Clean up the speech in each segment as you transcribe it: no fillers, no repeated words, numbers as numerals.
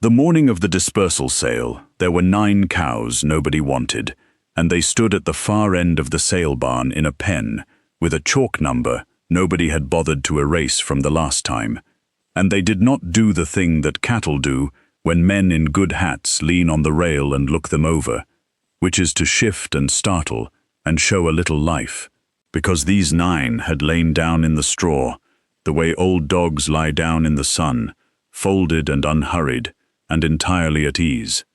The morning of the dispersal sale, there were 9 cows nobody wanted, and they stood at the far end of the sale barn in a pen, with a chalk number nobody had bothered to erase from the last time. And they did not do the thing that cattle do when men in good hats lean on the rail and look them over, which is to shift and startle and show a little life, because these 9 had lain down in the straw, the way old dogs lie down in the sun, folded and unhurried, and entirely at ease.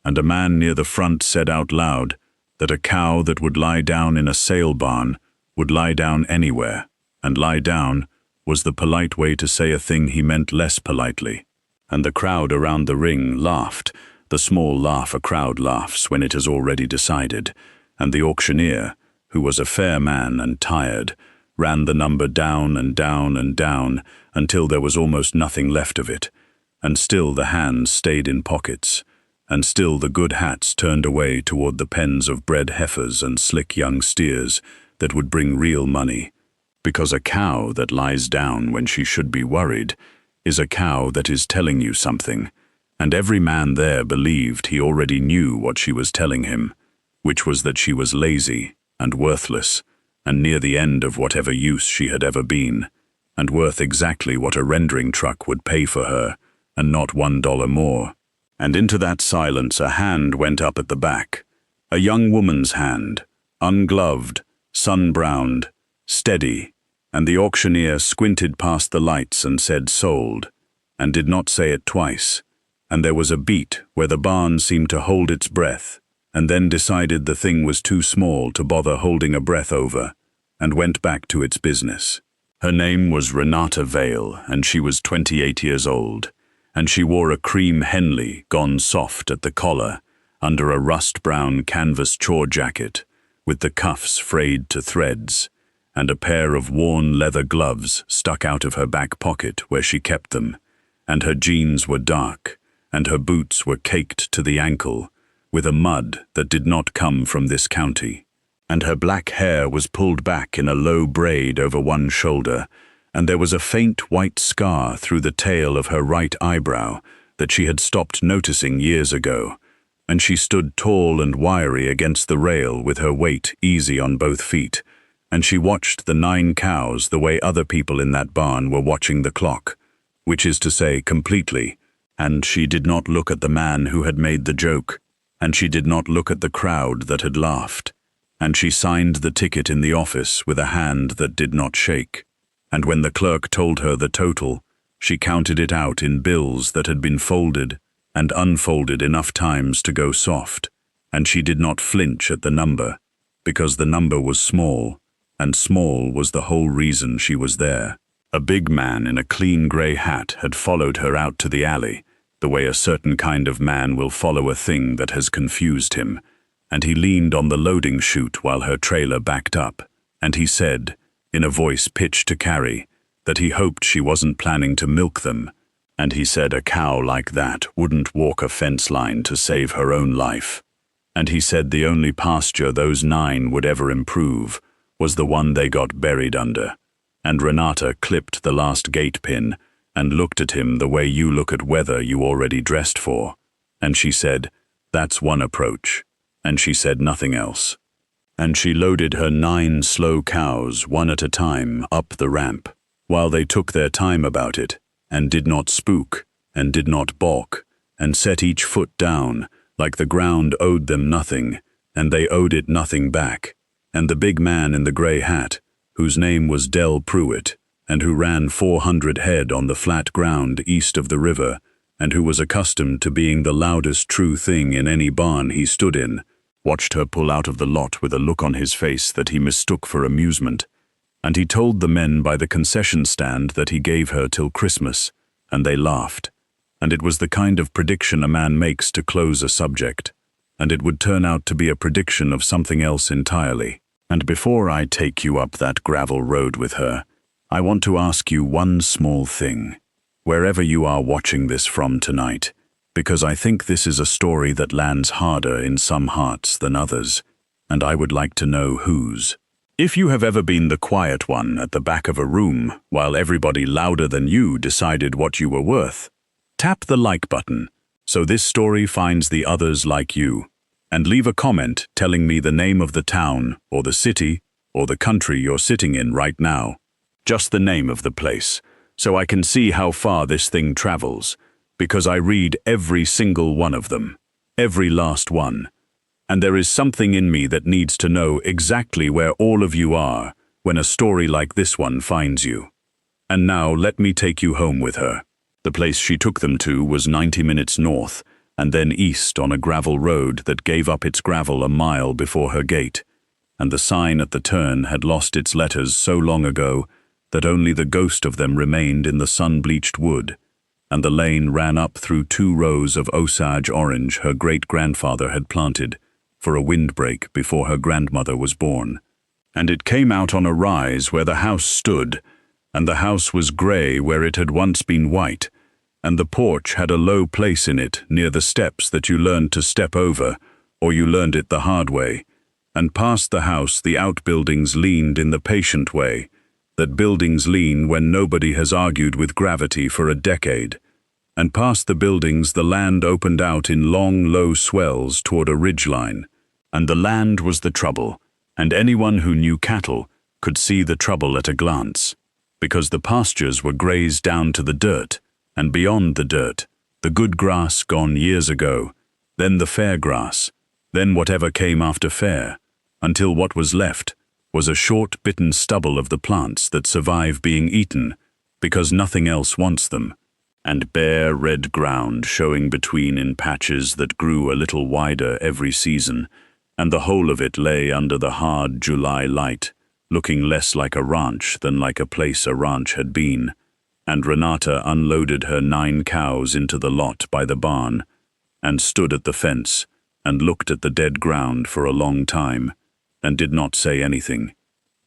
And a man near the front said out loud that a cow that would lie down in a sale barn would lie down anywhere, and lie down was the polite way to say a thing he meant less politely. And the crowd around the ring laughed, the small laugh a crowd laughs when it has already decided, and the auctioneer, who was a fair man and tired, ran the number down and down and down until there was almost nothing left of it, and still the hands stayed in pockets, and still the good hats turned away toward the pens of bred heifers and slick young steers that would bring real money, because a cow that lies down when she should be worried is a cow that is telling you something, and every man there believed he already knew what she was telling him, which was that she was lazy and worthless, and near the end of whatever use she had ever been, and worth exactly what a rendering truck would pay for her, and not $1 more. And into that silence a hand went up at the back, a young woman's hand, ungloved, sun-browned, steady, and the auctioneer squinted past the lights and said sold, and did not say it twice, and there was a beat where the barn seemed to hold its breath, and then decided the thing was too small to bother holding a breath over, and went back to its business. Her name was Renata Vale, and she was 28 years old, and she wore a cream Henley gone soft at the collar, under a rust-brown canvas chore jacket, with the cuffs frayed to threads, and a pair of worn leather gloves stuck out of her back pocket where she kept them, and her jeans were dark, and her boots were caked to the ankle, with a mud that did not come from this county, and her black hair was pulled back in a low braid over one shoulder, and there was a faint white scar through the tail of her right eyebrow that she had stopped noticing years ago, and she stood tall and wiry against the rail with her weight easy on both feet, and she watched the 9 cows the way other people in that barn were watching the clock, which is to say completely, and she did not look at the man who had made the joke, and she did not look at the crowd that had laughed, and she signed the ticket in the office with a hand that did not shake. And when the clerk told her the total, she counted it out in bills that had been folded and unfolded enough times to go soft, and she did not flinch at the number, because the number was small, and small was the whole reason she was there. A big man in a clean grey hat had followed her out to the alley, the way a certain kind of man will follow a thing that has confused him, and he leaned on the loading chute while her trailer backed up, and he said, in a voice pitched to Carrie, that he hoped she wasn't planning to milk them, and he said a cow like that wouldn't walk a fence line to save her own life, and he said the only pasture those 9 would ever improve was the one they got buried under, and Renata clipped the last gate pin and looked at him the way you look at weather you already dressed for, and she said, that's one approach, and she said nothing else. And she loaded her 9 slow cows one at a time up the ramp, while they took their time about it, and did not spook, and did not balk, and set each foot down, like the ground owed them nothing, and they owed it nothing back. And the big man in the grey hat, whose name was Del Pruitt, and who ran 400 head on the flat ground east of the river, and who was accustomed to being the loudest true thing in any barn he stood in, watched her pull out of the lot with a look on his face that he mistook for amusement, and he told the men by the concession stand that he gave her till Christmas, and they laughed, and it was the kind of prediction a man makes to close a subject, and it would turn out to be a prediction of something else entirely. And before I take you up that gravel road with her, I want to ask you one small thing, wherever you are watching this from tonight, because I think this is a story that lands harder in some hearts than others, and I would like to know whose. If you have ever been the quiet one at the back of a room while everybody louder than you decided what you were worth, tap the like button So this story finds the others like you. And leave a comment telling me the name of the town, or the city, or the country you're sitting in right now. Just the name of the place, so I can see how far this thing travels, because I read every single one of them, every last one. And there is something in me that needs to know exactly where all of you are when a story like this one finds you. And now let me take you home with her. The place she took them to was 90 minutes north, and then east on a gravel road that gave up its gravel a mile before her gate, and the sign at the turn had lost its letters so long ago that only the ghost of them remained in the sun-bleached wood, and the lane ran up through 2 rows of Osage orange her great-grandfather had planted for a windbreak before her grandmother was born. And it came out on a rise where the house stood, and the house was grey where it had once been white, and the porch had a low place in it near the steps that you learned to step over, or you learned it the hard way, and past the house the outbuildings leaned in the patient way that buildings lean when nobody has argued with gravity for a decade, and past the buildings the land opened out in long, low swells toward a ridgeline, and the land was the trouble, and anyone who knew cattle could see the trouble at a glance, because the pastures were grazed down to the dirt, and beyond the dirt, the good grass gone years ago, then the fair grass, then whatever came after fair, until what was left was a short bitten stubble of the plants that survive being eaten because nothing else wants them, and bare red ground showing between in patches that grew a little wider every season, and the whole of it lay under the hard July light, looking less like a ranch than like a place a ranch had been. And Renata unloaded her 9 cows into the lot by the barn, and stood at the fence, and looked at the dead ground for a long time, and did not say anything,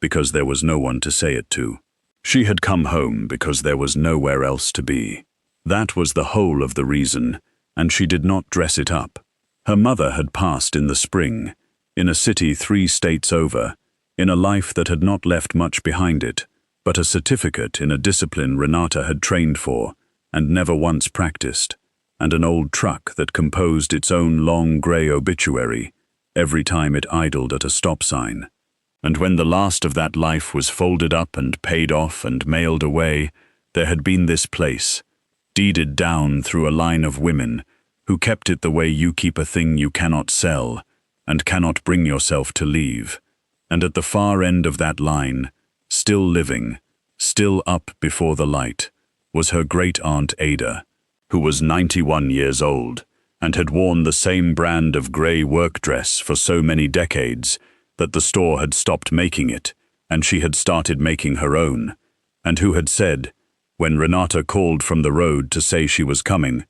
because there was no one to say it to. She had come home because there was nowhere else to be. That was the whole of the reason, and she did not dress it up. Her mother had passed in the spring, in a city 3 states over, in a life that had not left much behind it, but a certificate in a discipline Renata had trained for and never once practiced, and an old truck that composed its own long grey obituary every time it idled at a stop sign. And when the last of that life was folded up and paid off and mailed away, there had been this place, deeded down through a line of women who kept it the way you keep a thing you cannot sell and cannot bring yourself to leave. And at the far end of that line, still living, still up before the light, was her great-aunt Ada, who was 91 years old and had worn the same brand of grey work dress for so many decades that the store had stopped making it and she had started making her own, and who had said, when Renata called from the road to say she was coming,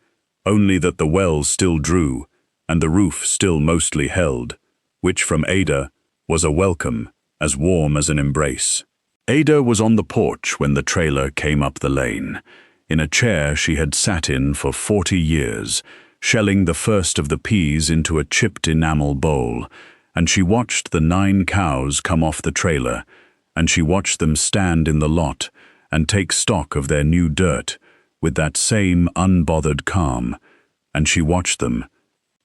only that the well still drew and the roof still mostly held, which from Ada was a welcome as warm as an embrace. Ada was on the porch when the trailer came up the lane, in a chair she had sat in for 40 years, shelling the first of the peas into a chipped enamel bowl, and she watched the 9 cows come off the trailer, and she watched them stand in the lot and take stock of their new dirt with that same unbothered calm, and she watched them,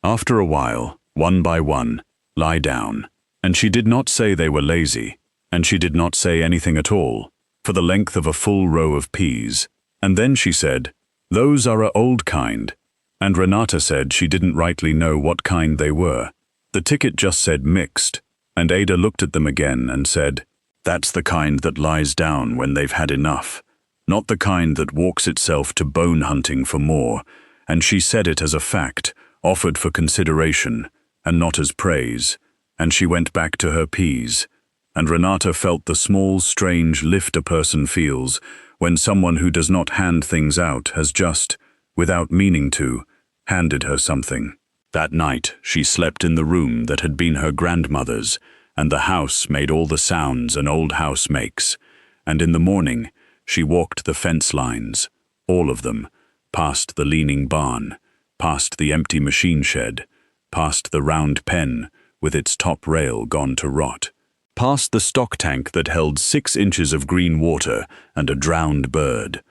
after a while, one by one, lie down, and she did not say they were lazy, and she did not say anything at all, for the length of a full row of peas, and then she said, "Those are a old kind," and Renata said she didn't rightly know what kind they were. The ticket just said mixed, and Ada looked at them again and said, "That's the kind that lies down when they've had enough, not the kind that walks itself to bone hunting for more," and she said it as a fact, offered for consideration, and not as praise, and she went back to her peas. And Renata felt the small, strange lift a person feels when someone who does not hand things out has just, without meaning to, handed her something. That night she slept in the room that had been her grandmother's, and the house made all the sounds an old house makes, and in the morning she walked the fence lines, all of them, past the leaning barn, past the empty machine shed, past the round pen with its top rail gone to rot, past the stock tank that held 6 inches of green water and a drowned bird,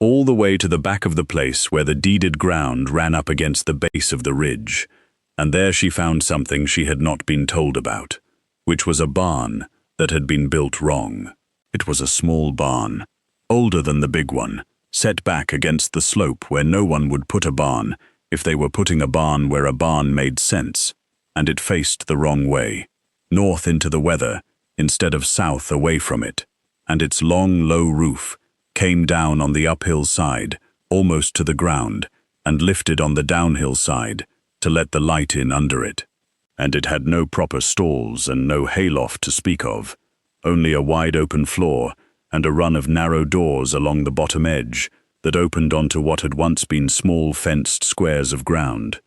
all the way to the back of the place where the deeded ground ran up against the base of the ridge, and there she found something she had not been told about, which was a barn that had been built wrong. It was a small barn, older than the big one, set back against the slope where no one would put a barn if they were putting a barn where a barn made sense, and it faced the wrong way, north into the weather instead of south away from it, and its long, low roof came down on the uphill side, almost to the ground, and lifted on the downhill side to let the light in under it. And it had no proper stalls and no hayloft to speak of, only a wide open floor and a run of narrow doors along the bottom edge that opened onto what had once been small fenced squares of ground.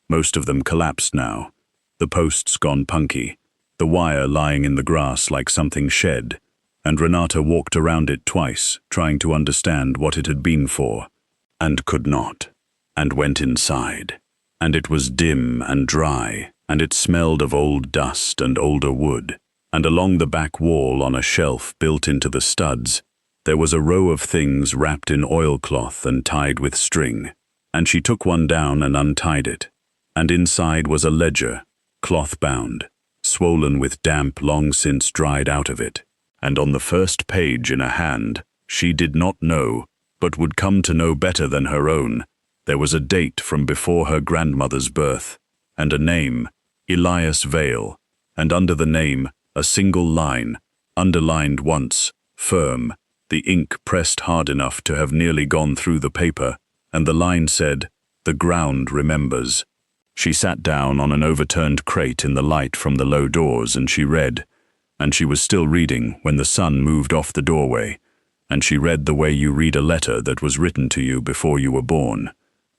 Most of them collapsed now, the posts gone punky, the wire lying in the grass like something shed, and Renata walked around it twice, trying to understand what it had been for, and could not, and went inside. And it was dim and dry, and it smelled of old dust and older wood, and along the back wall on a shelf built into the studs, there was a row of things wrapped in oilcloth and tied with string, and she took one down and untied it, and inside was a ledger, cloth-bound, swollen with damp long since dried out of it, and on the first page in a hand she did not know, but would come to know better than her own, there was a date from before her grandmother's birth, and a name, Elias Vale, and under the name a single line, underlined once, firm, the ink pressed hard enough to have nearly gone through the paper, and the line said, "The ground remembers." She sat down on an overturned crate in the light from the low doors and she read, and she was still reading when the sun moved off the doorway, and she read the way you read a letter that was written to you before you were born.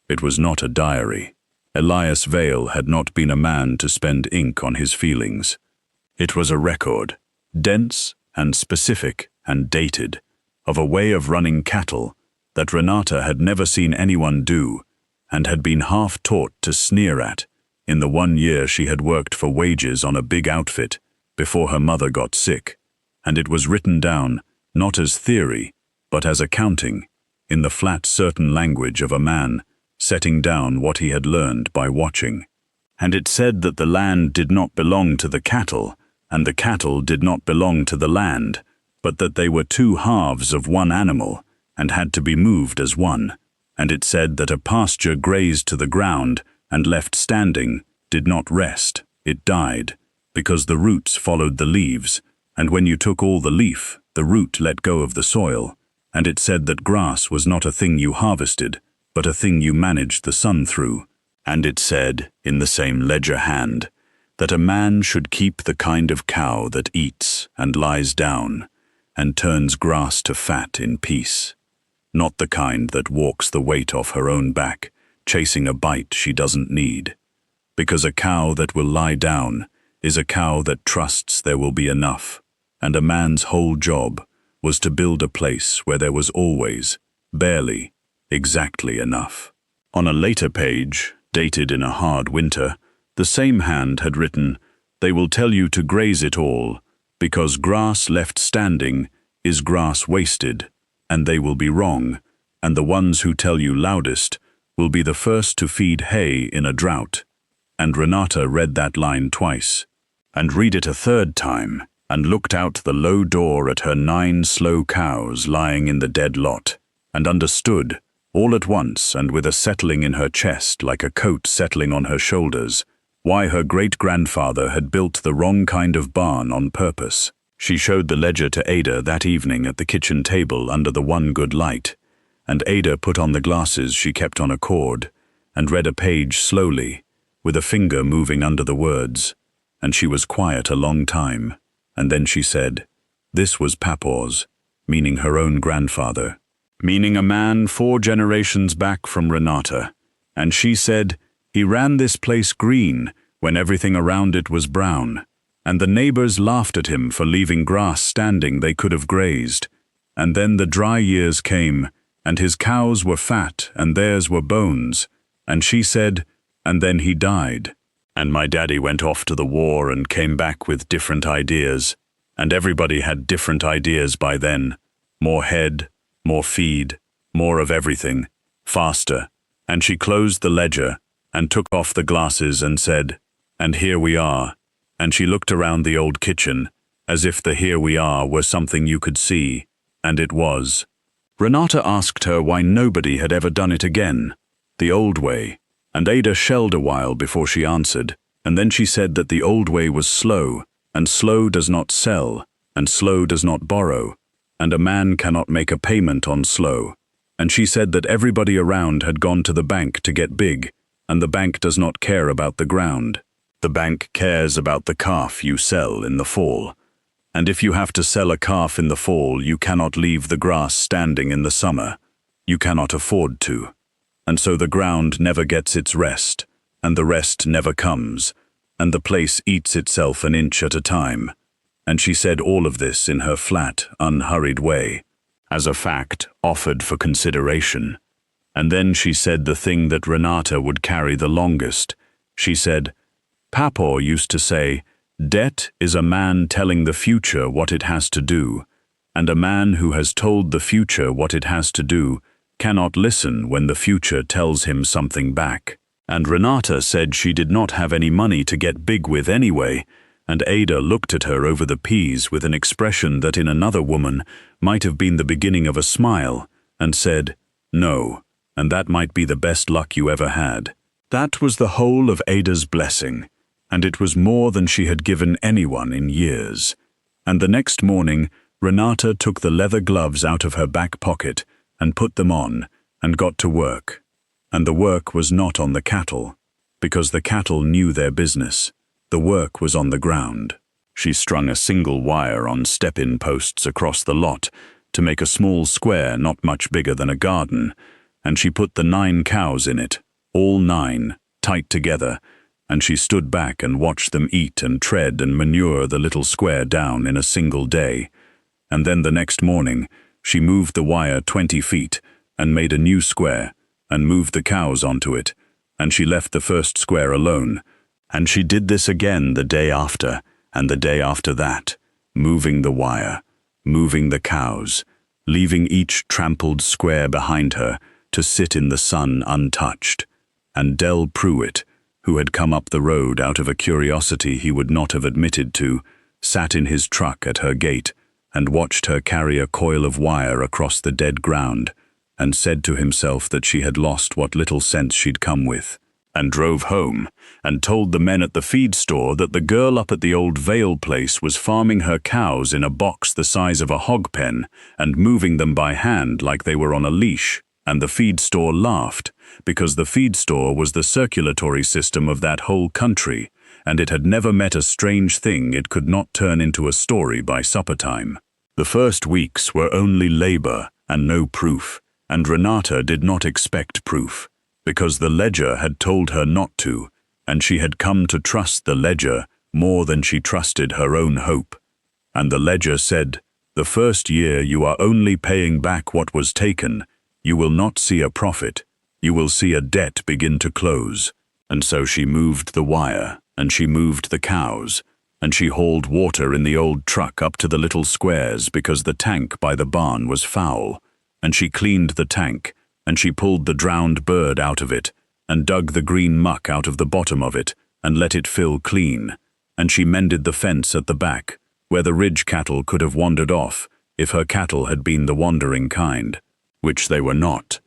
It was not a diary. Elias Vale had not been a man to spend ink on his feelings. It was a record, dense and specific and dated, of a way of running cattle that Renata had never seen anyone do and had been half taught to sneer at in the 1 year she had worked for wages on a big outfit before her mother got sick, and it was written down not as theory but as accounting, in the flat certain language of a man setting down what he had learned by watching. And it said that the land did not belong to the cattle, and the cattle did not belong to the land, but that they were two halves of one animal and had to be moved as one. And it said that a pasture grazed to the ground and left standing did not rest, it died, because the roots followed the leaves, and when you took all the leaf, the root let go of the soil. And it said that grass was not a thing you harvested, but a thing you managed the sun through. And it said, in the same ledger hand, that a man should keep the kind of cow that eats and lies down and turns grass to fat in peace, not the kind that walks the weight off her own back, chasing a bite she doesn't need. Because a cow that will lie down is a cow that trusts there will be enough, and a man's whole job was to build a place where there was always, barely, exactly enough. On a later page, dated in a hard winter, the same hand had written, "They will tell you to graze it all, because grass left standing is grass wasted, and they will be wrong, and the ones who tell you loudest will be the first to feed hay in a drought." And Renata read that line twice, and read it a third time, and looked out the low door at her 9 slow cows lying in the dead lot, and understood, all at once and with a settling in her chest like a coat settling on her shoulders, why her great-grandfather had built the wrong kind of barn on purpose. She showed the ledger to Ada that evening at the kitchen table under the one good light, and Ada put on the glasses she kept on a cord, and read a page slowly, with a finger moving under the words, and she was quiet a long time, and then she said, "This was Papa's," meaning her own grandfather, meaning a man 4 generations back from Renata, and she said, "He ran this place green when everything around it was brown, and the neighbors laughed at him for leaving grass standing they could have grazed, and then the dry years came, and his cows were fat and theirs were bones, and she said, and then he died, and my daddy went off to the war and came back with different ideas, and everybody had different ideas by then, more head, more feed, more of everything, faster, and she closed the ledger and took off the glasses and said, "And here we are," and she looked around the old kitchen, as if the "here we are" were something you could see, and it was. Renata asked her why nobody had ever done it again, the old way, and Ada shelled a while before she answered, and then she said that the old way was slow, and slow does not sell, and slow does not borrow, and a man cannot make a payment on slow, and she said that everybody around had gone to the bank to get big, and the bank does not care about the ground. The bank cares about the calf you sell in the fall. And if you have to sell a calf in the fall, you cannot leave the grass standing in the summer. You cannot afford to. And so the ground never gets its rest, and the rest never comes, and the place eats itself an inch at a time. And she said all of this in her flat, unhurried way, as a fact offered for consideration. And then she said the thing that Renata would carry the longest. She said, "Papa used to say, debt is a man telling the future what it has to do, and a man who has told the future what it has to do cannot listen when the future tells him something back." And Renata said she did not have any money to get big with anyway, and Ada looked at her over the peas with an expression that in another woman might have been the beginning of a smile, and said, "No, and that might be the best luck you ever had." That was the whole of Ada's blessing, and it was more than she had given anyone in years. And the next morning, Renata took the leather gloves out of her back pocket and put them on and got to work. And the work was not on the cattle, because the cattle knew their business. The work was on the ground. She strung a single wire on step-in posts across the lot to make a small square not much bigger than a garden, and she put the 9 cows in it, all 9, tight together, and she stood back and watched them eat and tread and manure the little square down in a single day. And then the next morning, she moved the wire 20 feet and made a new square and moved the cows onto it, and she left the first square alone. And she did this again the day after and the day after that, moving the wire, moving the cows, leaving each trampled square behind her to sit in the sun untouched. And Del Pruitt, who had come up the road out of a curiosity he would not have admitted to, sat in his truck at her gate and watched her carry a coil of wire across the dead ground, and said to himself that she had lost what little sense she'd come with, and drove home and told the men at the feed store that the girl up at the old Vale place was farming her cows in a box the size of a hog pen and moving them by hand like they were on a leash, and the feed store laughed, because the feed store was the circulatory system of that whole country, and it had never met a strange thing it could not turn into a story by supper time. The first weeks were only labor and no proof, and Renata did not expect proof, because the ledger had told her not to, and she had come to trust the ledger more than she trusted her own hope. And the ledger said, "The first year you are only paying back what was taken. You will not see a profit. You will see a debt begin to close." And so she moved the wire, and she moved the cows, and she hauled water in the old truck up to the little squares because the tank by the barn was foul, and she cleaned the tank, and she pulled the drowned bird out of it, and dug the green muck out of the bottom of it, and let it fill clean, and she mended the fence at the back, where the ridge cattle could have wandered off if her cattle had been the wandering kind, which they were not.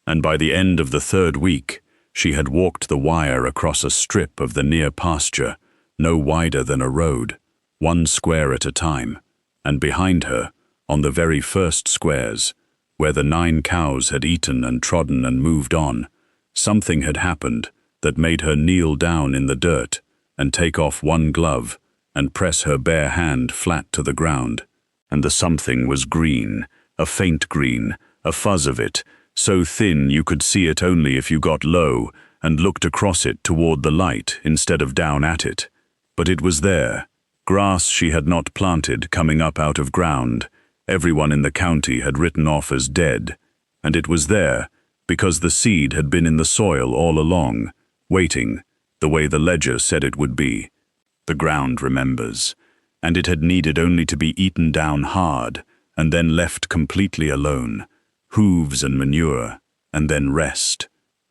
And by the end of the 3rd week, she had walked the wire across a strip of the near pasture, no wider than a road, 1 square at a time, and behind her, on the very first squares, where the 9 cows had eaten and trodden and moved on, something had happened that made her kneel down in the dirt and take off 1 glove and press her bare hand flat to the ground. And the something was green, a faint green, a fuzz of it, so thin you could see it only if you got low and looked across it toward the light instead of down at it. But it was there, grass she had not planted coming up out of ground, everyone in the county had written off as dead, and it was there because the seed had been in the soil all along, waiting, the way the ledger said it would be. The ground remembers, and it had needed only to be eaten down hard and then left completely alone. hooves and manure, and then rest,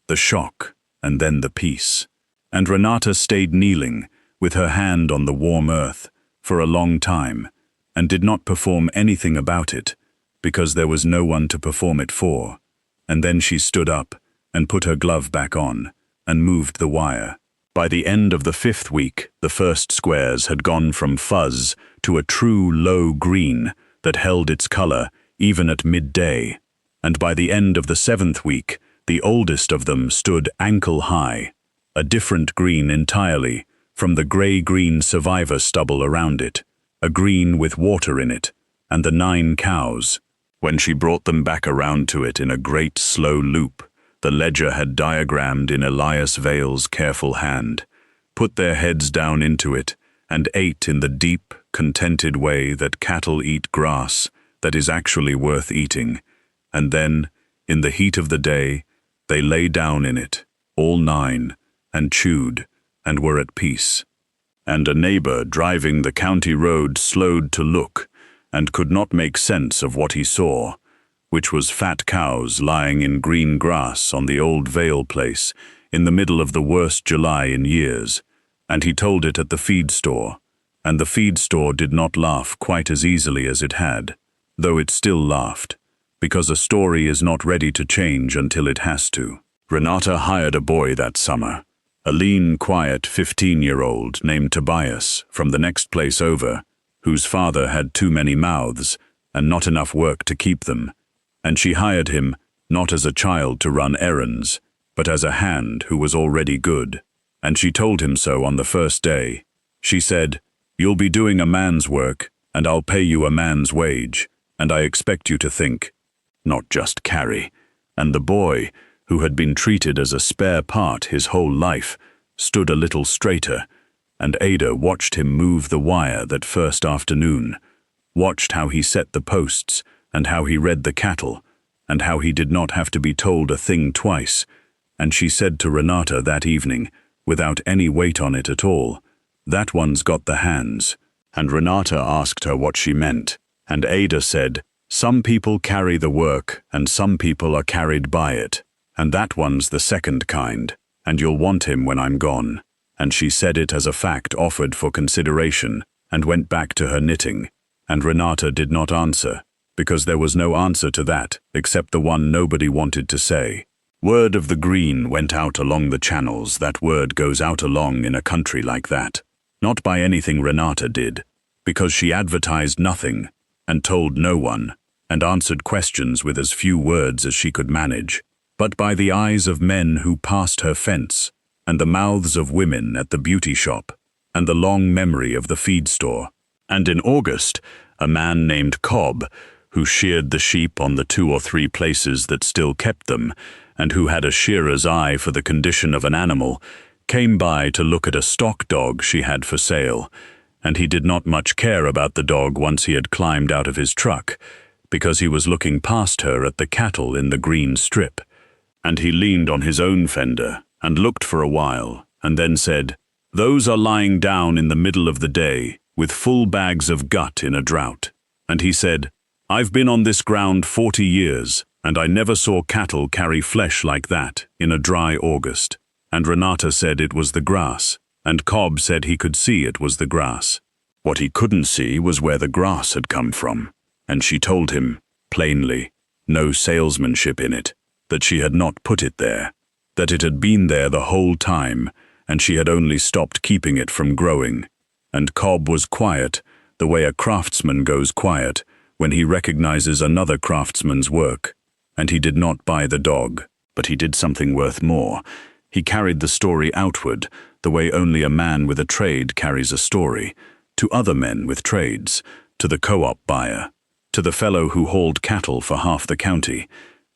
the shock, and then the peace. And Renata stayed kneeling, with her hand on the warm earth, for a long time, and did not perform anything about it, because there was no one to perform it for. And then she stood up, and put her glove back on, and moved the wire. By the end of the 5th week, the first squares had gone from fuzz to a true low green that held its color even at midday. And by the end of the 7th week, the oldest of them stood ankle-high, a different green entirely from the gray-green survivor stubble around it, a green with water in it, and the 9 cows. When she brought them back around to it in a great slow loop, the ledger had diagrammed in Elias Vale's careful hand, put their heads down into it, and ate in the deep, contented way that cattle eat grass that is actually worth eating, and then, in the heat of the day, they lay down in it, all 9, and chewed, and were at peace. And a neighbor driving the county road slowed to look, and could not make sense of what he saw, which was fat cows lying in green grass on the old Vale place, in the middle of the worst July in years, and he told it at the feed store, and the feed store did not laugh quite as easily as it had, though it still laughed, because a story is not ready to change until it has to. Renata hired a boy that summer, a lean, quiet 15-year-old named Tobias from the next place over, whose father had too many mouths and not enough work to keep them, and she hired him not as a child to run errands, but as a hand who was already good. And she told him so on the first day. She said, "You'll be doing a man's work, and I'll pay you a man's wage, and I expect you to think, not just carry." And the boy, who had been treated as a spare part his whole life, stood a little straighter, and Ada watched him move the wire that first afternoon, watched how he set the posts, and how he read the cattle, and how he did not have to be told a thing twice, and she said to Renata that evening, without any weight on it at all, "That one's got the hands." And Renata asked her what she meant, and Ada said, "Some people carry the work, and some people are carried by it, and that one's the second kind, and you'll want him when I'm gone." And she said it as a fact offered for consideration, and went back to her knitting, and Renata did not answer, because there was no answer to that except the one nobody wanted to say. Word of the green went out along the channels that word goes out along in a country like that, not by anything Renata did, because she advertised nothing, and told no one, and answered questions with as few words as she could manage, but by the eyes of men who passed her fence, and the mouths of women at the beauty shop, and the long memory of the feed store. And in August, a man named Cobb, who sheared the sheep on the 2 or 3 places that still kept them, and who had a shearer's eye for the condition of an animal, came by to look at a stock dog she had for sale, and he did not much care about the dog once he had climbed out of his truck, because he was looking past her at the cattle in the green strip. And he leaned on his own fender, and looked for a while, and then said, "Those are lying down in the middle of the day, with full bags of gut in a drought." And he said, "I've been on this ground 40 years, and I never saw cattle carry flesh like that in a dry August." And Renata said it was the grass, and Cobb said he could see it was the grass. What he couldn't see was where the grass had come from, and she told him, plainly, no salesmanship in it, that she had not put it there, that it had been there the whole time, and she had only stopped keeping it from growing. And Cobb was quiet, the way a craftsman goes quiet when he recognizes another craftsman's work. And he did not buy the dog, but he did something worth more. He carried the story outward, the way only a man with a trade carries a story, to other men with trades, to the co-op buyer, to the fellow who hauled cattle for half the county,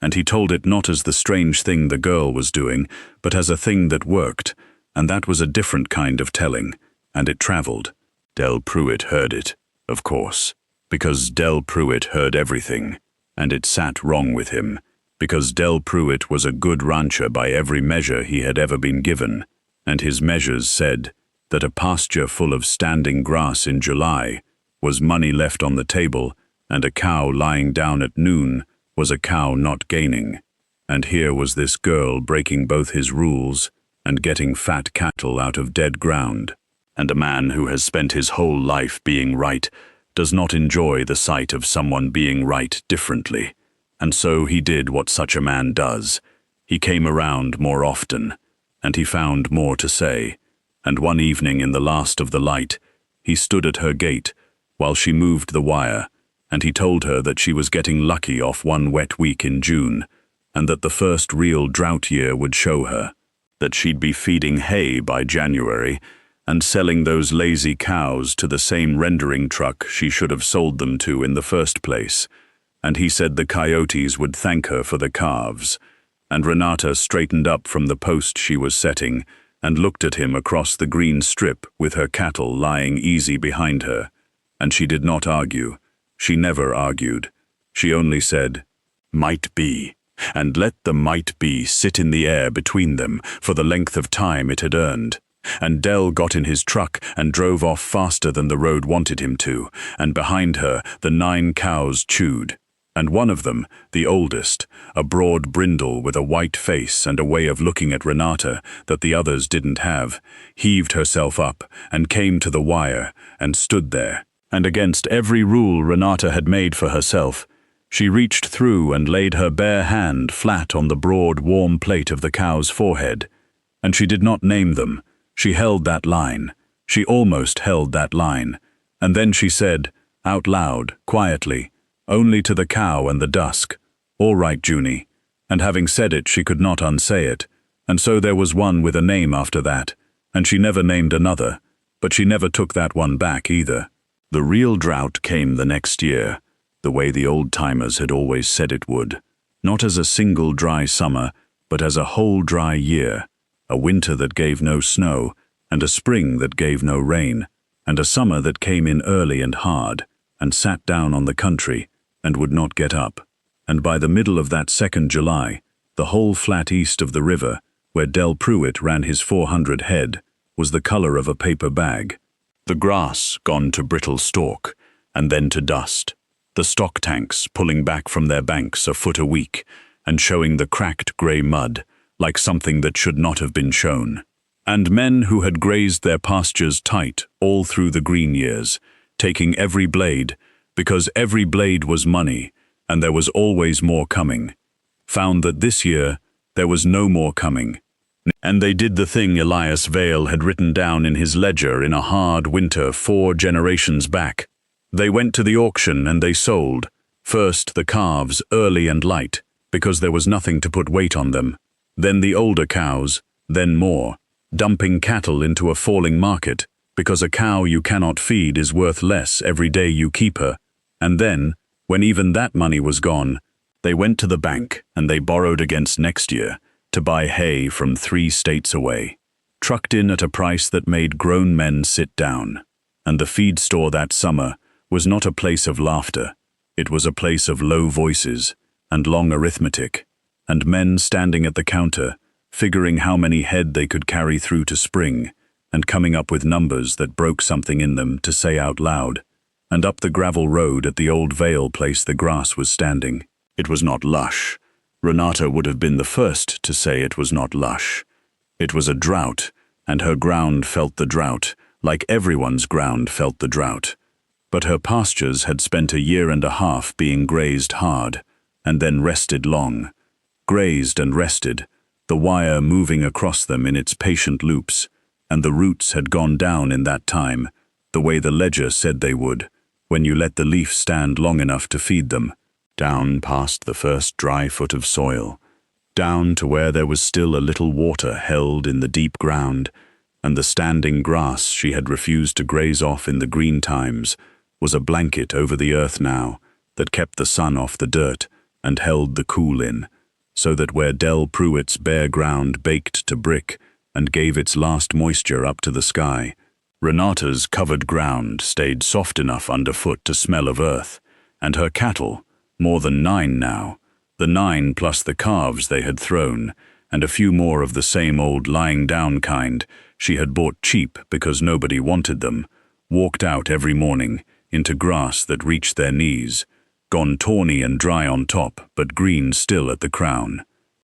and he told it not as the strange thing the girl was doing, but as a thing that worked, and that was a different kind of telling, and it traveled. Del Pruitt heard it, of course, because Del Pruitt heard everything, and it sat wrong with him, because Del Pruitt was a good rancher by every measure he had ever been given, and his measures said that a pasture full of standing grass in July was money left on the table, and a cow lying down at noon was a cow not gaining, and here was this girl breaking both his rules and getting fat cattle out of dead ground. And a man who has spent his whole life being right does not enjoy the sight of someone being right differently. And so he did what such a man does. He came around more often, and he found more to say. And one evening in the last of the light, he stood at her gate while she moved the wire, and he told her that she was getting lucky off one wet week in June, and that the first real drought year would show her, that she'd be feeding hay by January and selling those lazy cows to the same rendering truck she should have sold them to in the first place. And he said the coyotes would thank her for the calves. And Renata straightened up from the post she was setting and looked at him across the green strip with her cattle lying easy behind her. And she did not argue. She never argued. She only said, "Might be," and let the might be sit in the air between them for the length of time it had earned. And Dell got in his truck and drove off faster than the road wanted him to, and behind her the 9 cows chewed. And one of them, the oldest, a broad brindle with a white face and a way of looking at Renata that the others didn't have, heaved herself up and came to the wire and stood there. And against every rule Renata had made for herself, she reached through and laid her bare hand flat on the broad, warm plate of the cow's forehead. And she did not name them. She held that line. She almost held that line. And then she said, out loud, quietly, only to the cow and the dusk, "All right, Junie." And having said it, she could not unsay it. And so there was one with a name after that, and she never named another, but she never took that one back either. The real drought came the next year, the way the old-timers had always said it would, not as a single dry summer, but as a whole dry year, a winter that gave no snow, and a spring that gave no rain, and a summer that came in early and hard, and sat down on the country, and would not get up. And by the middle of that 2nd July, the whole flat east of the river, where Del Pruitt ran his 400 head, was the color of a paper bag. The grass gone to brittle stalk, and then to dust. The stock tanks pulling back from their banks a foot a week, and showing the cracked grey mud, like something that should not have been shown. And men who had grazed their pastures tight all through the green years, taking every blade, because every blade was money, and there was always more coming, found that this year there was no more coming. And they did the thing Elias Vale had written down in his ledger in a hard winter 4 generations back. They went to the auction and they sold, first the calves early and light, because there was nothing to put weight on them, then the older cows, then more, dumping cattle into a falling market, because a cow you cannot feed is worth less every day you keep her. And then, when even that money was gone, they went to the bank and they borrowed against next year to buy hay from 3 states away, trucked in at a price that made grown men sit down. And the feed store that summer was not a place of laughter. It was a place of low voices and long arithmetic, and men standing at the counter, figuring how many head they could carry through to spring, and coming up with numbers that broke something in them to say out loud. And up the gravel road at the old Vale place the grass was standing. It was not lush. Renata would have been the first to say it was not lush. It was a drought, and her ground felt the drought, like everyone's ground felt the drought. But her pastures had spent a year and a half being grazed hard, and then rested long. Grazed and rested, the wire moving across them in its patient loops, and the roots had gone down in that time, the way the ledger said they would, when you let the leaf stand long enough to feed them, down past the first dry foot of soil, down to where there was still a little water held in the deep ground, and the standing grass she had refused to graze off in the green times was a blanket over the earth now that kept the sun off the dirt and held the cool in, so that where Del Pruitt's bare ground baked to brick and gave its last moisture up to the sky, Renata's covered ground stayed soft enough underfoot to smell of earth, and her cattle, more than 9 now, the 9 plus the calves they had thrown, and a few more of the same old lying-down kind she had bought cheap because nobody wanted them, walked out every morning into grass that reached their knees, gone tawny and dry on top, but green still at the crown.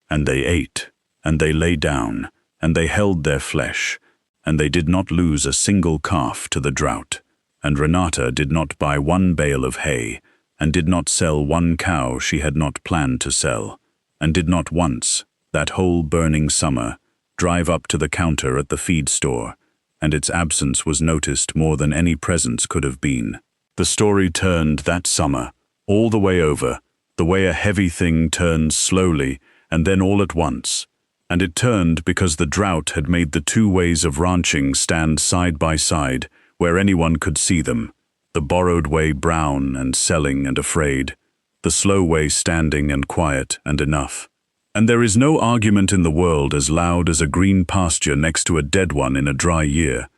And they ate, and they lay down, and they held their flesh, and they did not lose a single calf to the drought. And Renata did not buy one bale of hay, and did not sell one cow she had not planned to sell, and did not once, that whole burning summer, drive up to the counter at the feed store, and its absence was noticed more than any presence could have been. The story turned that summer, all the way over, the way a heavy thing turns slowly and then all at once. And it turned because the drought had made the two ways of ranching stand side by side, where anyone could see them, the borrowed way brown and selling and afraid, the slow way standing and quiet and enough. And there is no argument in the world as loud as a green pasture next to a dead one in a dry year.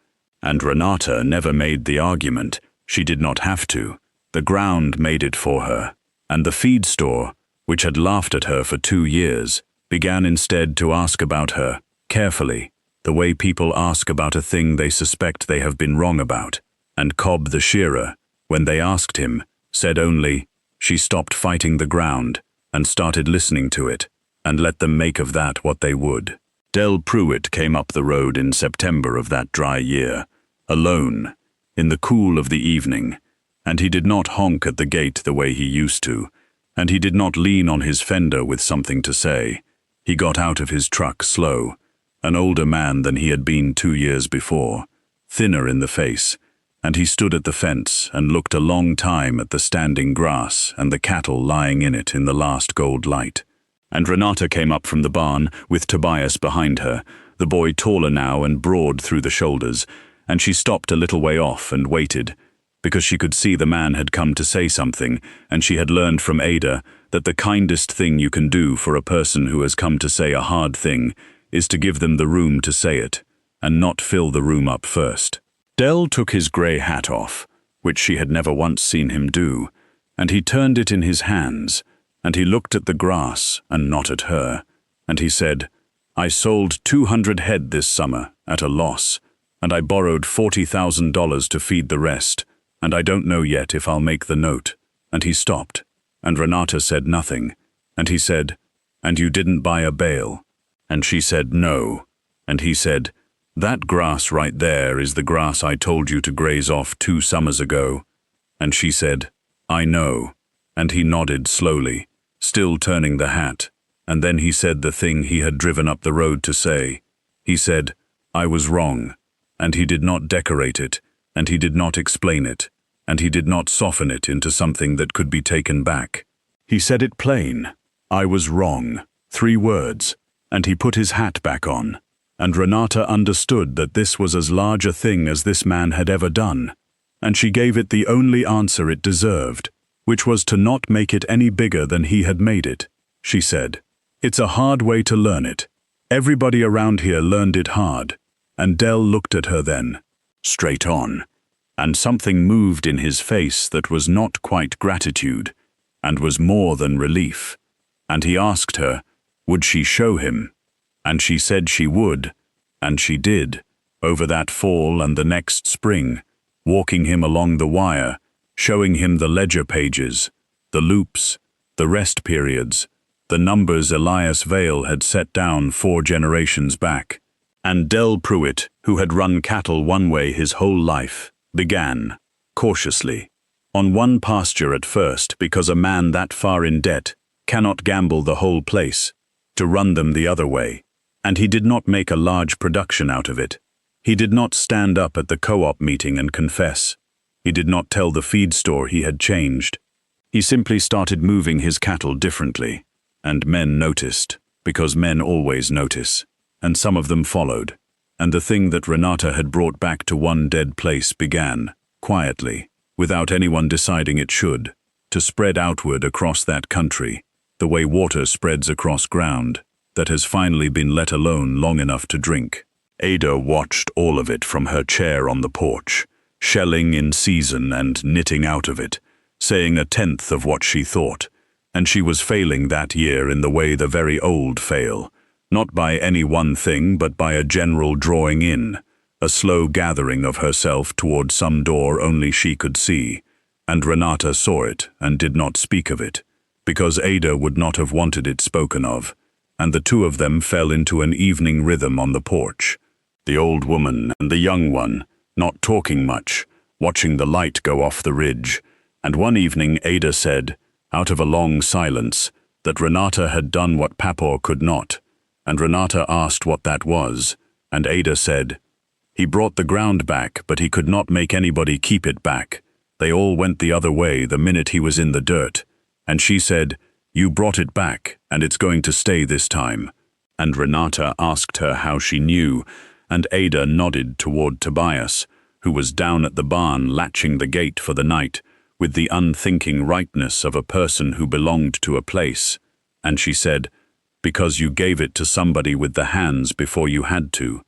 And Renata never made the argument. She did not have to. The ground made it for her. And the feed store, which had laughed at her for 2 years, began instead to ask about her, carefully, the way people ask about a thing they suspect they have been wrong about. And Cobb the shearer, when they asked him, said only, "She stopped fighting the ground, and started listening to it, and let them make of that what they would." Del Pruitt came up the road in September of that dry year, alone, in the cool of the evening, and he did not honk at the gate the way he used to, and he did not lean on his fender with something to say. He got out of his truck slow, an older man than he had been 2 years before, thinner in the face, and he stood at the fence and looked a long time at the standing grass and the cattle lying in it in the last gold light. And Renata came up from the barn, with Tobias behind her, the boy taller now and broad through the shoulders, and she stopped a little way off and waited, because she could see the man had come to say something, and she had learned from Ada that the kindest thing you can do for a person who has come to say a hard thing is to give them the room to say it, and not fill the room up first. Del took his grey hat off, which she had never once seen him do, and he turned it in his hands, and he looked at the grass and not at her, and he said, "I sold 200 head this summer at a loss, and I borrowed $40,000 to feed the rest, and I don't know yet if I'll make the note." And he stopped, and Renata said nothing, and he said, "And you didn't buy a bale?" And she said, "No." And he said, "That grass right there is the grass I told you to graze off 2 summers ago." And she said, "I know." And he nodded slowly, still turning the hat, and then he said the thing he had driven up the road to say. He said, "I was wrong," and he did not decorate it, and he did not explain it, and he did not soften it into something that could be taken back. He said it plain, "I was wrong," 3 words, and he put his hat back on. And Renata understood that this was as large a thing as this man had ever done, and she gave it the only answer it deserved, which was to not make it any bigger than he had made it. She said, "It's a hard way to learn it. Everybody around here learned it hard." And Del looked at her then, straight on, and something moved in his face that was not quite gratitude, and was more than relief. And he asked her, would she show him? And she said she would, and she did, over that fall and the next spring, walking him along the wire, showing him the ledger pages, the loops, the rest periods, the numbers Elias Vale had set down 4 generations back. And Del Pruitt, who had run cattle one way his whole life, began, cautiously, on one pasture at first, because a man that far in debt cannot gamble the whole place, to run them the other way. And he did not make a large production out of it. He did not stand up at the co-op meeting and confess. He did not tell the feed store he had changed. He simply started moving his cattle differently, and men noticed, because men always notice, and some of them followed, and the thing that Renata had brought back to one dead place began, quietly, without anyone deciding it should, to spread outward across that country, the way water spreads across ground that has finally been let alone long enough to drink. Ada watched all of it from her chair on the porch, shelling in season and knitting out of it, saying 1/10 of what she thought, and she was failing that year in the way the very old fail, not by any one thing but by a general drawing in, a slow gathering of herself toward some door only she could see, And Renata saw it and did not speak of it, because Ada would not have wanted it spoken of, and the two of them fell into an evening rhythm on the porch, the old woman and the young one, not talking much, watching the light go off the ridge. And one evening Ada said, out of a long silence, that Renata had done what Pasture could not, and Renata asked what that was, and Ada said, "He brought the ground back, but he could not make anybody keep it back. They all went the other way the minute he was in the dirt." And she said, "You brought it back, and it's going to stay this time." And Renata asked her how she knew, and Ada nodded toward Tobias, who was down at the barn latching the gate for the night, with the unthinking rightness of a person who belonged to a place. And she said, "Because you gave it to somebody with the hands before you had to."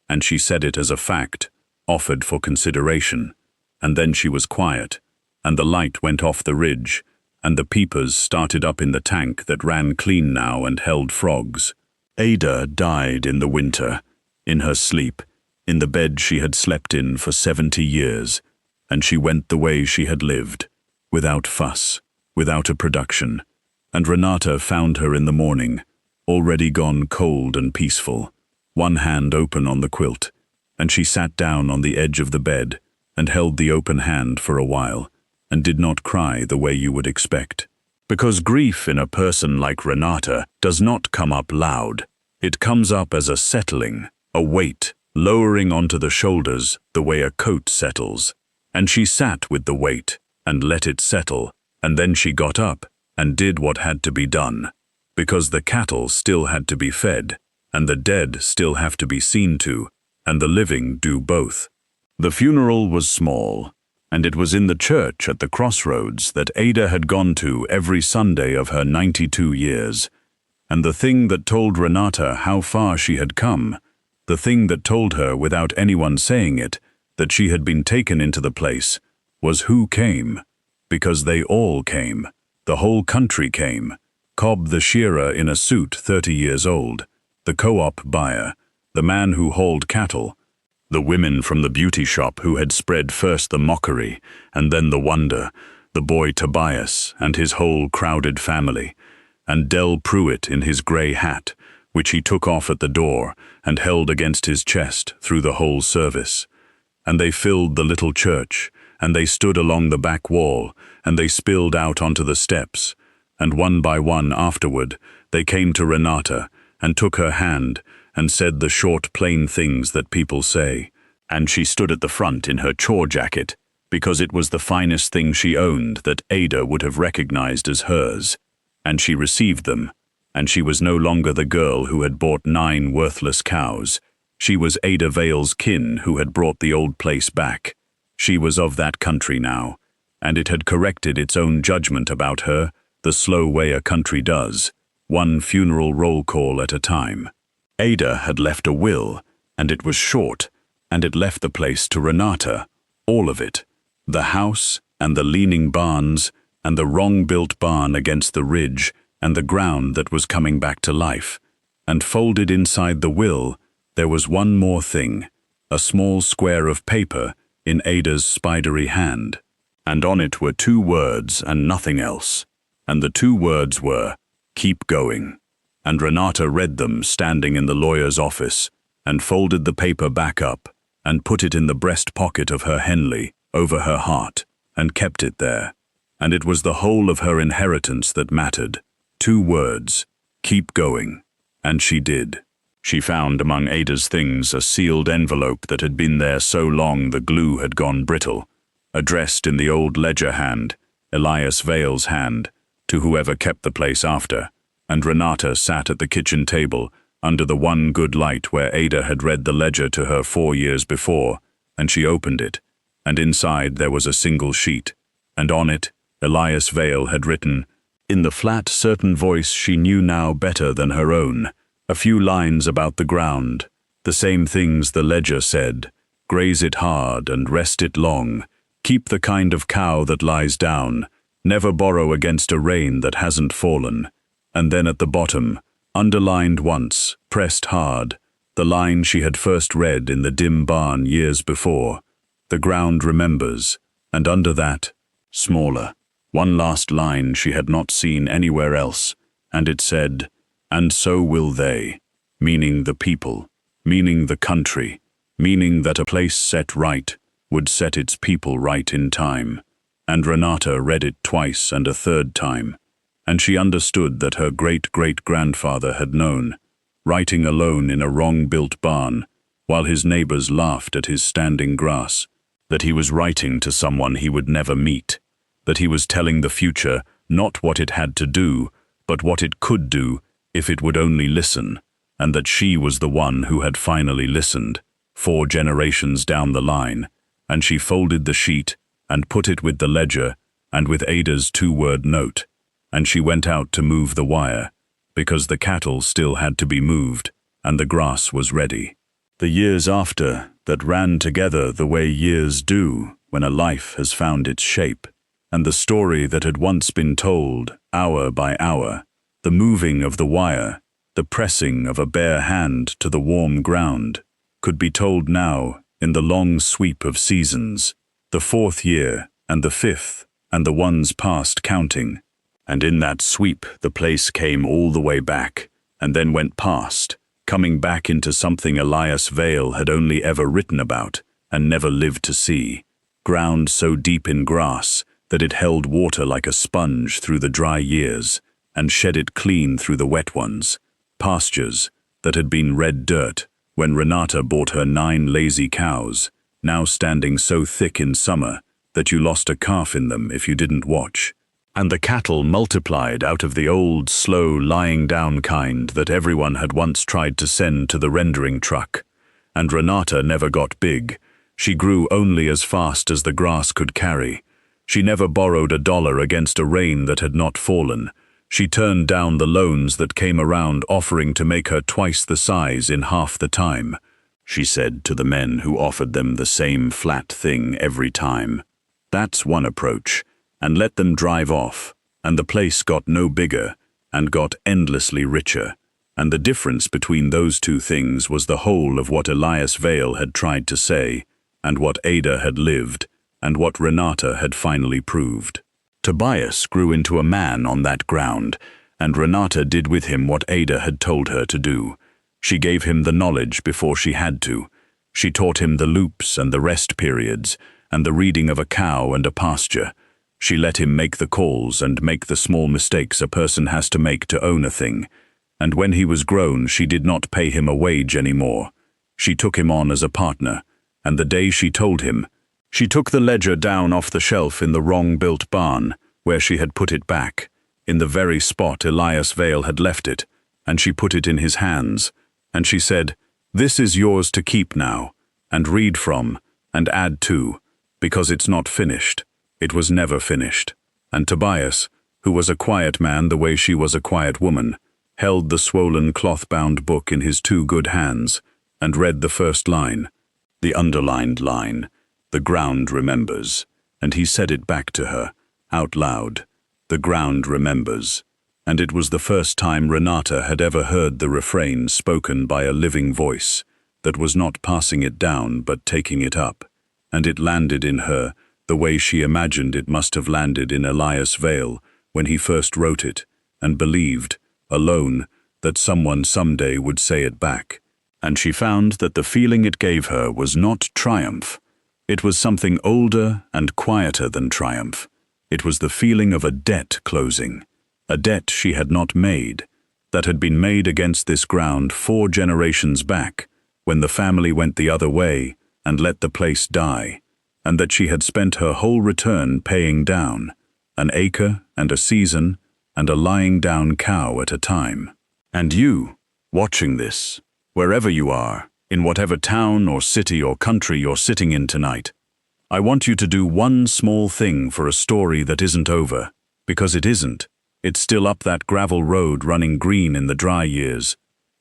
And she said it as a fact, offered for consideration. And then she was quiet, and the light went off the ridge, and the peepers started up in the tank that ran clean now and held frogs. Ada died in the winter, in her sleep, in the bed she had slept in for 70 years, and she went the way she had lived, without fuss, without a production. And Renata found her in the morning, already gone cold and peaceful, one hand open on the quilt, and she sat down on the edge of the bed and held the open hand for a while, and did not cry the way you would expect. Because grief in a person like Renata does not come up loud. It comes up as a settling, a weight, lowering onto the shoulders the way a coat settles. And she sat with the weight, and let it settle, and then she got up, and did what had to be done. Because the cattle still had to be fed, and the dead still have to be seen to, and the living do both. The funeral was small, and it was in the church at the crossroads that Ada had gone to every Sunday of her 92 years. And the thing that told Renata how far she had come, the thing that told her without anyone saying it, that she had been taken into the place, was who came. Because they all came. The whole country came. Cobb the shearer in a suit 30 years old, the co-op buyer, the man who hauled cattle, the women from the beauty shop who had spread first the mockery and then the wonder, the boy Tobias and his whole crowded family, and Del Pruitt in his grey hat, which he took off at the door and held against his chest through the whole service. And they filled the little church, and they stood along the back wall, and they spilled out onto the steps, and one by one afterward they came to Renata and took her hand and said the short plain things that people say. And she stood at the front in her chore jacket, because it was the finest thing she owned that Ada would have recognized as hers. And she received them, and she was no longer the girl who had bought 9 worthless cows. She was Ada Vale's kin who had brought the old place back. She was of that country now, and it had corrected its own judgment about her, the slow way a country does, one funeral roll call at a time. Ada had left a will, and it was short, and it left the place to Renata, all of it, the house and the leaning barns and the wrong-built barn against the ridge and the ground that was coming back to life. And folded inside the will, there was one more thing, a small square of paper in Ada's spidery hand, and on it were 2 words and nothing else, and the 2 words were, "Keep going." And Renata read them standing in the lawyer's office, and folded the paper back up, and put it in the breast pocket of her Henley, over her heart, and kept it there. And it was the whole of her inheritance that mattered. 2 words, "Keep going." And she did. She found among Ada's things a sealed envelope that had been there so long the glue had gone brittle, addressed in the old ledger hand, Elias Vale's hand, to whoever kept the place after, and Renata sat at the kitchen table under the one good light where Ada had read the ledger to her 4 years before, and she opened it, and inside there was a single sheet, and on it Elias Vale had written, in the flat, certain voice she knew now better than her own, a few lines about the ground, the same things the ledger said: graze it hard and rest it long, keep the kind of cow that lies down, never borrow against a rain that hasn't fallen. And then at the bottom, underlined once, pressed hard, the line she had first read in the dim barn years before: the ground remembers, and under that, smaller. One last line she had not seen anywhere else, and it said, "And so will they," meaning the people, meaning the country, meaning that a place set right would set its people right in time. And Renata read it twice and a third time, and she understood that her great-great-grandfather had known, writing alone in a wrong-built barn, while his neighbors laughed at his standing grass, that he was writing to someone he would never meet, that he was telling the future not what it had to do, but what it could do if it would only listen, and that she was the one who had finally listened, 4 generations down the line, and she folded the sheet and put it with the ledger and with Ada's 2-word note, and she went out to move the wire, because the cattle still had to be moved and the grass was ready. The years after that ran together the way years do when a life has found its shape, and the story that had once been told hour by hour, the moving of the wire, the pressing of a bare hand to the warm ground, could be told now in the long sweep of seasons, the 4th year and the 5th and the ones past counting. And in that sweep the place came all the way back and then went past, coming back into something Elias Vale had only ever written about and never lived to see, ground so deep in grass that it held water like a sponge through the dry years and shed it clean through the wet ones, pastures that had been red dirt when Renata bought her 9 lazy cows, now standing so thick in summer that you lost a calf in them if you didn't watch. And the cattle multiplied out of the old, slow, lying-down kind that everyone had once tried to send to the rendering truck. And Renata never got big. She grew only as fast as the grass could carry. She never borrowed $1 against a rain that had not fallen. She turned down the loans that came around offering to make her twice the size in half the time, she said to the men who offered them the same flat thing every time. That's one approach, and let them drive off, and the place got no bigger and got endlessly richer. And the difference between those 2 things was the whole of what Elias Vale had tried to say, and what Ada had lived, and what Renata had finally proved. Tobias grew into a man on that ground, and Renata did with him what Ada had told her to do. She gave him the knowledge before she had to. She taught him the loops and the rest periods, and the reading of a cow and a pasture. She let him make the calls and make the small mistakes a person has to make to own a thing. And when he was grown, she did not pay him a wage anymore. She took him on as a partner, and the day she told him, she took the ledger down off the shelf in the wrong-built barn, where she had put it back, in the very spot Elias Vale had left it, and she put it in his hands, and she said, "This is yours to keep now, and read from, and add to, because it's not finished. It was never finished." And Tobias, who was a quiet man the way she was a quiet woman, held the swollen cloth-bound book in his 2 good hands, and read the first line, the underlined line, "The ground remembers," and he said it back to her, out loud, "The ground remembers." And it was the first time Renata had ever heard the refrain spoken by a living voice, that was not passing it down but taking it up, and it landed in her the way she imagined it must have landed in Elias Vale when he first wrote it, and believed, alone, that someone someday would say it back. And she found that the feeling it gave her was not triumph. It was something older and quieter than triumph. It was the feeling of a debt closing, a debt she had not made, that had been made against this ground 4 generations back, when the family went the other way and let the place die, and that she had spent her whole return paying down, an acre and a season and a lying-down cow at a time. And you, watching this, wherever you are, in whatever town or city or country you're sitting in tonight, I want you to do one small thing for a story that isn't over, because it isn't. It's still up that gravel road running green in the dry years.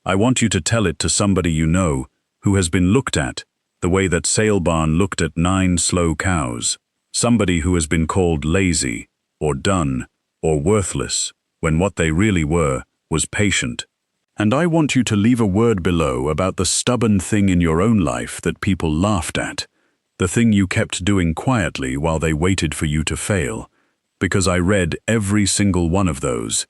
I want you to tell it to somebody you know who has been looked at the way that Sale Barn looked at 9 slow cows, somebody who has been called lazy or done or worthless when what they really were was patient. And I want you to leave a word below about the stubborn thing in your own life that people laughed at, The thing you kept doing quietly while they waited for you to fail. Because I read every single one of those.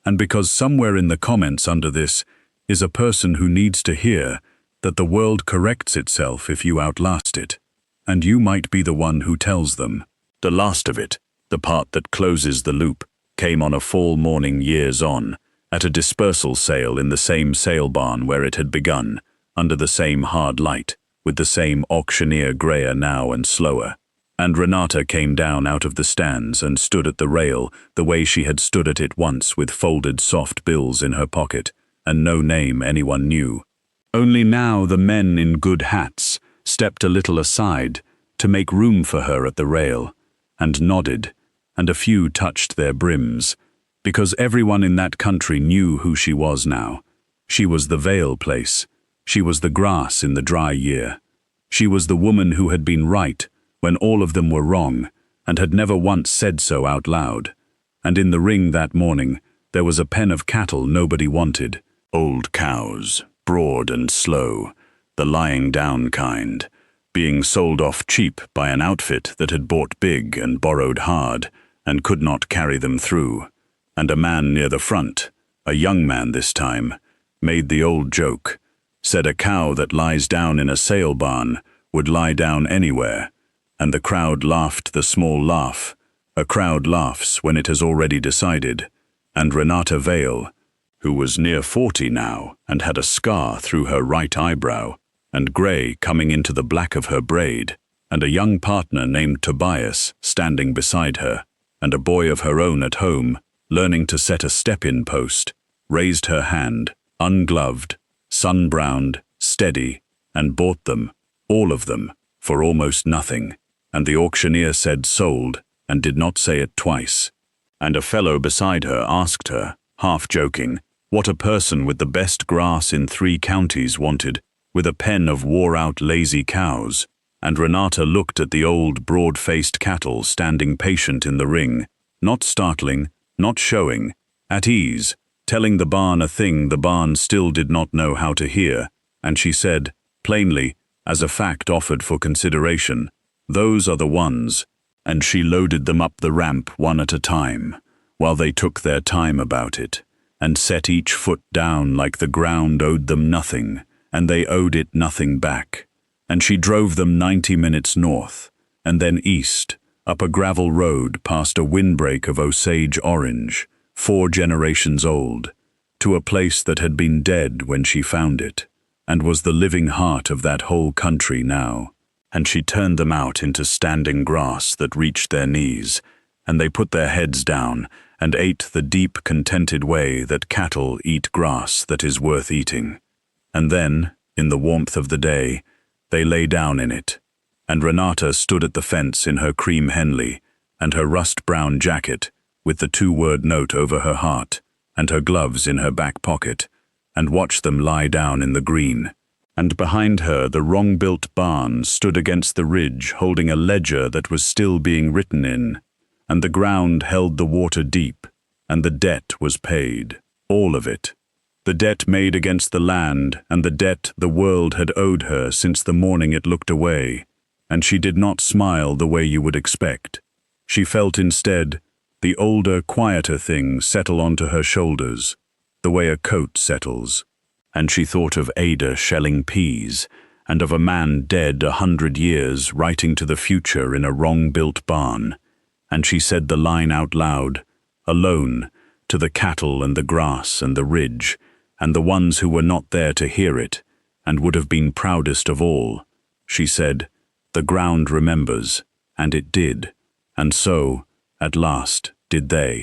And because somewhere in the comments under this is a person who needs to hear that the world corrects itself if you outlast it. And you might be the one who tells them. The last of it, the part that closes the loop, came on a fall morning years on, at a dispersal sale in the same sale barn where it had begun, under the same hard light, with the same auctioneer grayer now and slower. And Renata came down out of the stands and stood at the rail the way she had stood at it once with folded soft bills in her pocket, and no name anyone knew. Only now the men in good hats stepped a little aside to make room for her at the rail, and nodded, and a few touched their brims, because everyone in that country knew who she was now. She was the Vale place. She was the grass in the dry year. She was the woman who had been right when all of them were wrong, and had never once said so out loud. And in the ring that morning, there was a pen of cattle nobody wanted. Old cows, broad and slow, the lying down kind, being sold off cheap by an outfit that had bought big and borrowed hard, and could not carry them through. And a man near the front, a young man this time, made the old joke, said a cow that lies down in a sale barn would lie down anywhere, and the crowd laughed the small laugh. A crowd laughs when it has already decided, and Renata Vale, who was near 40 now and had a scar through her right eyebrow, and grey coming into the black of her braid, and a young partner named Tobias standing beside her, and a boy of her own at home, learning to set a step-in post, raised her hand, ungloved, sun-browned, steady, and bought them, all of them, for almost nothing. And the auctioneer said sold, and did not say it twice. And a fellow beside her asked her, half joking, what a person with the best grass in 3 counties wanted, with a pen of wore-out lazy cows. And Renata looked at the old broad-faced cattle standing patient in the ring, not startling, not showing, at ease, telling the barn a thing the barn still did not know how to hear, and she said, plainly, as a fact offered for consideration, those are the ones, and she loaded them up the ramp one at a time, while they took their time about it, and set each foot down like the ground owed them nothing, and they owed it nothing back. And she drove them 90 minutes north, and then east, up a gravel road past a windbreak of Osage orange, 4 generations old, to a place that had been dead when she found it, and was the living heart of that whole country now. And she turned them out into standing grass that reached their knees, and they put their heads down and ate the deep, contented way that cattle eat grass that is worth eating. And then, in the warmth of the day, they lay down in it, and Renata stood at the fence in her cream Henley, and her rust-brown jacket, with the 2-word note over her heart, and her gloves in her back pocket, and watched them lie down in the green. And behind her the wrong-built barn stood against the ridge holding a ledger that was still being written in, and the ground held the water deep, and the debt was paid, all of it. The debt made against the land, and the debt the world had owed her since the morning it looked away, and she did not smile the way you would expect. She felt instead the older, quieter things settle onto her shoulders, the way a coat settles. And she thought of Ada shelling peas, and of a man dead 100 years writing to the future in a wrong-built barn. And she said the line out loud, alone, to the cattle and the grass and the ridge, and the ones who were not there to hear it, and would have been proudest of all. She said, the ground remembers, and it did, and so, at last, did they.